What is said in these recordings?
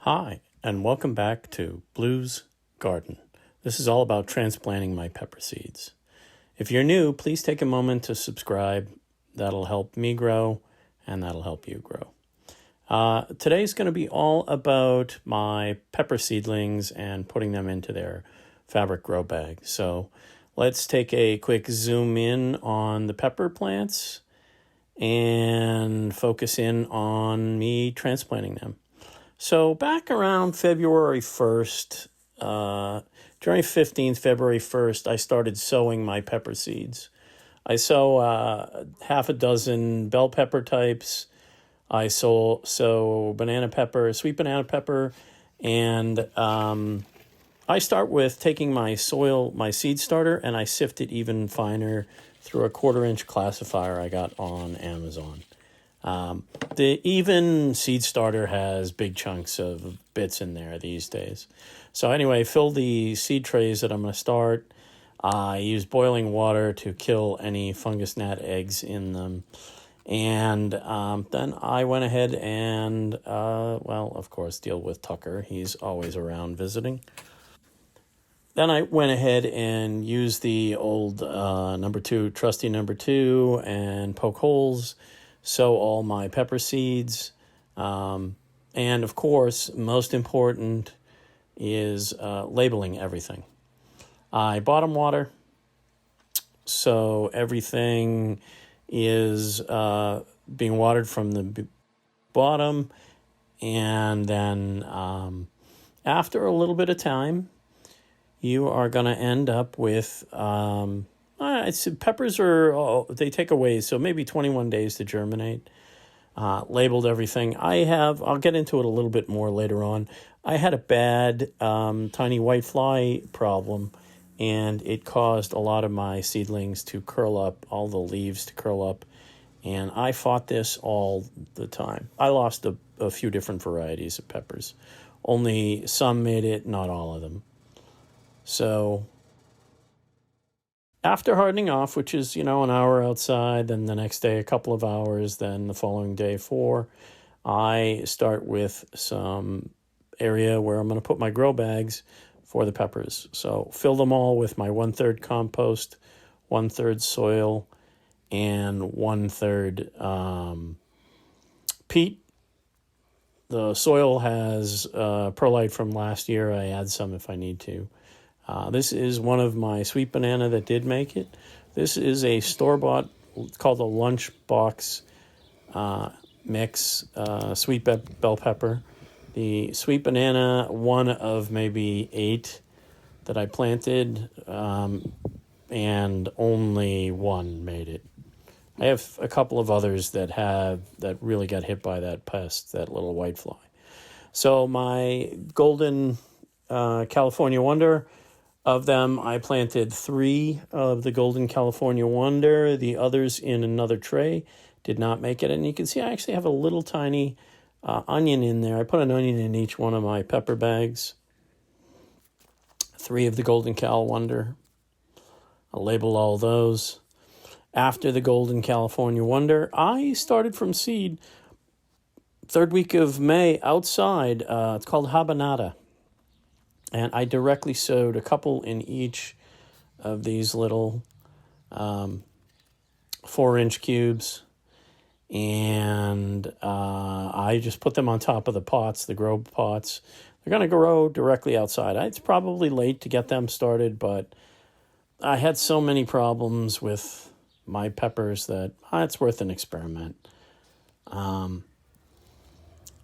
Hi, and welcome back to Blue's Garden. This is all about transplanting my pepper seeds. If you're new, please take a moment to subscribe. That'll help me grow, and that'll help you grow. Today's going to be all about my pepper seedlings and putting them into their Fabric Grow Bag. So let's take a quick zoom in on the pepper plants and focus in on me transplanting them. So back around February 1st, January 15th, February 1st, I started sowing my pepper seeds. I sow half a dozen bell pepper types. I sow banana pepper, sweet banana pepper, and I start with taking my seed starter, and I sift it even finer through a 1/4-inch classifier I got on Amazon. The even seed starter has big chunks of bits in there these days. So anyway, fill the seed trays that I'm going to start. I use boiling water to kill any fungus gnat eggs in them. And then I went ahead and, of course, deal with Tucker. He's always around visiting. Then I went ahead and used the old trusty number two, and poke holes, sow all my pepper seeds. And of course, most important is labeling everything. I bottom water, so everything is being watered from the bottom. And then after a little bit of time, you are going to end up with, peppers they take a ways, so maybe 21 days to germinate. Labeled everything. I'll get into it a little bit more later on. I had a bad tiny white fly problem, and it caused a lot of my seedlings to curl up, all the leaves to curl up, and I fought this all the time. I lost a few different varieties of peppers. Only some made it, not all of them. So after hardening off, which is, an hour outside, then the next day a couple of hours, then the following day 4, I start with some area where I'm going to put my grow bags for the peppers. So fill them all with my 1/3 compost, 1/3 soil, and 1/3 peat. The soil has perlite from last year. I add some if I need to. This is one of my sweet banana that did make it. This is a store-bought, it's called a lunchbox mix, sweet bell pepper. The sweet banana, one of maybe 8 that I planted, and only one made it. I have a couple of others that really got hit by that pest, that little white fly. So my golden California Wonder, of them, I planted 3 of the Golden California Wonder. The others in another tray did not make it. And you can see I actually have a little tiny onion in there. I put an onion in each one of my pepper bags. 3 of the Golden Cal Wonder. I'll label all those. After the Golden California Wonder, I started from seed 3rd week of May outside. It's called Habanada. And I directly sowed a couple in each of these little 4-inch cubes. And I just put them on top of the pots, the grow pots. They're going to grow directly outside. It's probably late to get them started, but I had so many problems with my peppers that it's worth an experiment.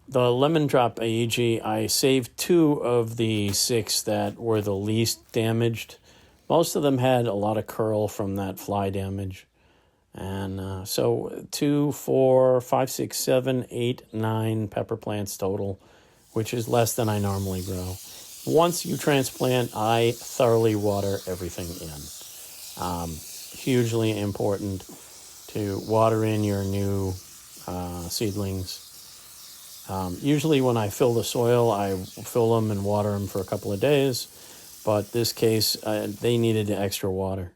The lemon drop AEG, I saved 2 of the 6 that were the least damaged. Most of them had a lot of curl from that fly damage. And so 2, 4, 5, 6, 7, 8, 9 pepper plants total, which is less than I normally grow. Once you transplant, I thoroughly water everything in. Hugely important to water in your new seedlings. Usually when I fill the soil, I fill them and water them for a couple of days. But this case, they needed extra water.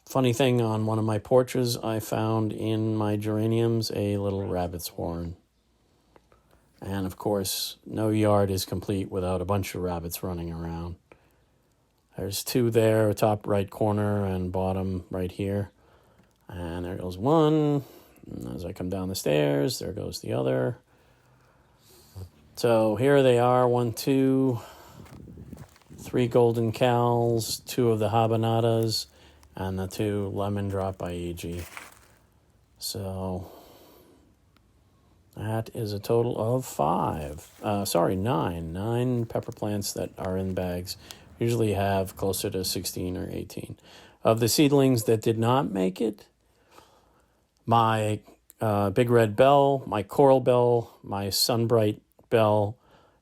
Funny thing, on one of my porches, I found in my geraniums a little rabbit's warren. And of course, no yard is complete without a bunch of rabbits running around. There's 2 there, top right corner and bottom right here. And there goes one. And as I come down the stairs, there goes the other. So here they are, 1, 2, 3 golden cows, 2 of the habanadas, and the 2 lemon drop by EG. So that is a total of 9 pepper plants that are in bags. Usually have closer to 16 or 18. Of the seedlings that did not make it, my big red bell, my coral bell, my sunbright bell,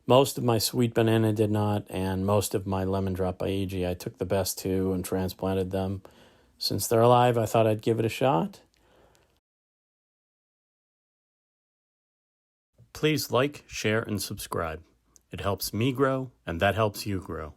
most of my sweet banana did not, and most of my lemon drop by EG. I took the best 2 and transplanted them. Since they're alive, I thought I'd give it a shot. Please like, share, and subscribe. It helps me grow, and that helps you grow.